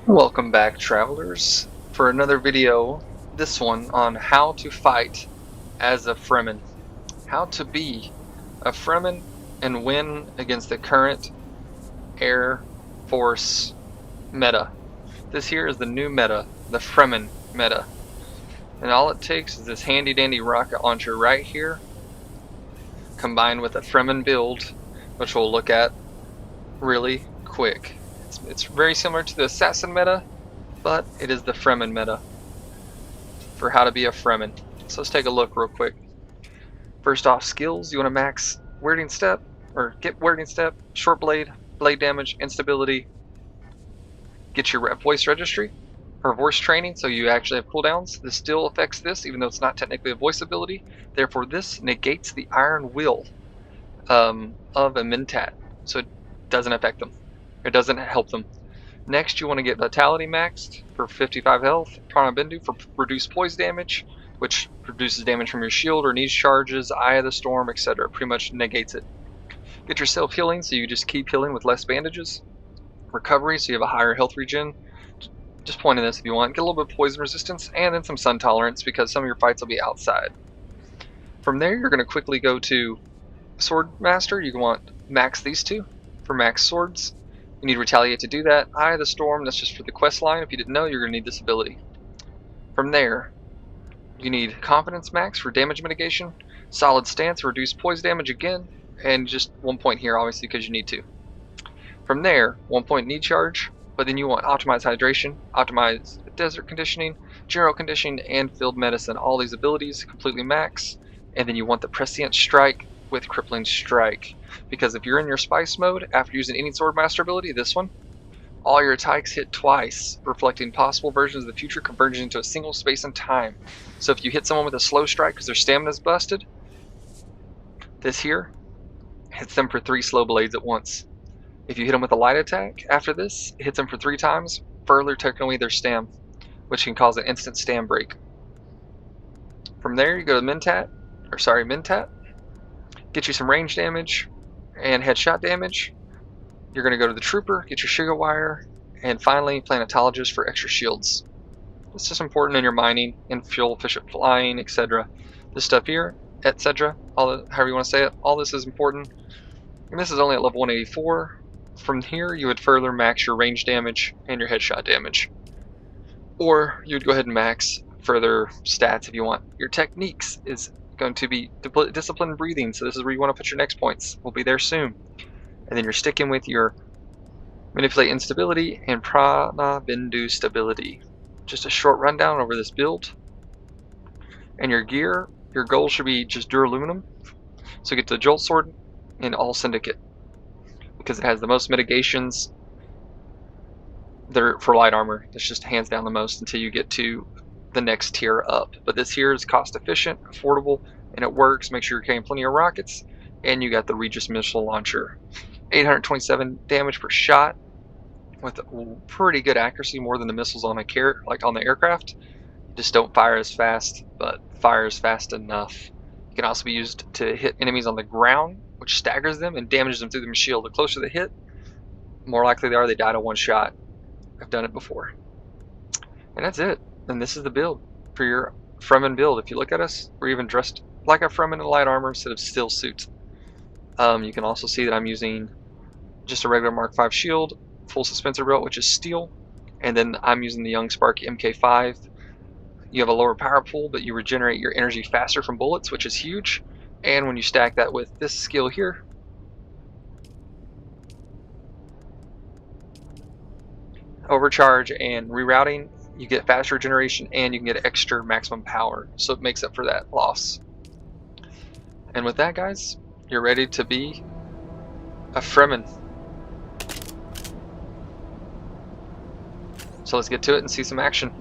Welcome back, travelers, for another video, this one on how to fight as a Fremen. How to be a Fremen and win against the current Air Force meta. This here is the new meta, the Fremen meta. And all it takes is this handy dandy rocket launcher right here, combined with a Fremen build, which we'll look at really quick. It's very similar to the Assassin meta, but it is the Fremen meta for how to be a Fremen. So let's take a look real quick. First off, skills, you want to max wording step, or get wording step, short blade, blade damage, instability. Get your voice registry, or voice training, so you actually have cooldowns. This still affects this, even though it's not technically a voice ability. Therefore, this negates the iron will of a Mentat, so it doesn't affect them. It doesn't help them. Next, you want to get Vitality maxed for 55 health, Prana Bindu for reduced poise damage, which reduces damage from your shield or needs charges, Eye of the Storm, etc. Pretty much negates it. Get your self healing, so you just keep healing with less bandages. Recovery, so you have a higher health regen. Just point in this if you want. Get a little bit of poison resistance, and then some sun tolerance, because some of your fights will be outside. From there, you're going to quickly go to Sword Master. You can want max these two for max swords. You need Retaliate to do that. Eye of the Storm, that's just for the quest line. If you didn't know, you're going to need this ability. From there, you need Confidence Max for damage mitigation, Solid Stance, reduce poise damage again, and just 1 point here, obviously, because you need to. From there, 1 point need charge, but then you want Optimize Hydration, Optimize Desert Conditioning, General Conditioning, and Field Medicine. All these abilities completely max, and then you want the Prescient Strike with Crippling Strike. Because if you're in your Spice mode, after using any Swordmaster ability, this one, all your attacks hit twice, reflecting possible versions of the future converging into a single space and time. So if you hit someone with a slow strike because their stamina's busted, this here hits them for 3 slow blades at once. If you hit them with a light attack after this, it hits them for 3 times, further taking away their stam, which can cause an instant stam break. From there, you go to Mentat, get you some range damage and headshot damage. You're going to go to the Trooper, get your Sugar Wire, and finally Planetologist for extra shields. This is important in your mining and fuel efficient flying, etc. This stuff here, etc. However you want to say it, all this is important. And this is only at level 184. From here, you would further max your range damage and your headshot damage. Or you would go ahead and max further stats if you want. Your techniques is going to be disciplined breathing, so this is where you want to put your next points. We'll be there soon. And then you're sticking with your Manipulate Instability and Prana Bindu Stability. Just a short rundown over this build. And your gear, your goal should be just Duraluminum. So get the Jolt Sword and All Syndicate, because it has the most mitigations for light armor. It's just hands down the most until you get to the next tier up. But this here is cost efficient, affordable, and it works. Make sure you're carrying plenty of rockets, and you got the Regis Missile launcher. 827 damage per shot with pretty good accuracy, more than the missiles on on the aircraft. Just don't fire as fast, but fires fast enough. It can also be used to hit enemies on the ground, which staggers them and damages them through the shield. The closer they hit, more likely they die to one shot. I've done it before. And that's it. And this is the build for your Fremen build. If you look at us, we're even dressed like a Fremen in light armor instead of steel suits. You can also see that I'm using just a regular Mark V shield, full suspensor belt, which is steel, and then I'm using the Young Spark MK5. You have a lower power pool, but you regenerate your energy faster from bullets, which is huge. And when you stack that with this skill here, overcharge and rerouting, you get faster regeneration and you can get extra maximum power, so it makes up for that loss. And with that, guys, you're ready to be a Fremen. So let's get to it and see some action.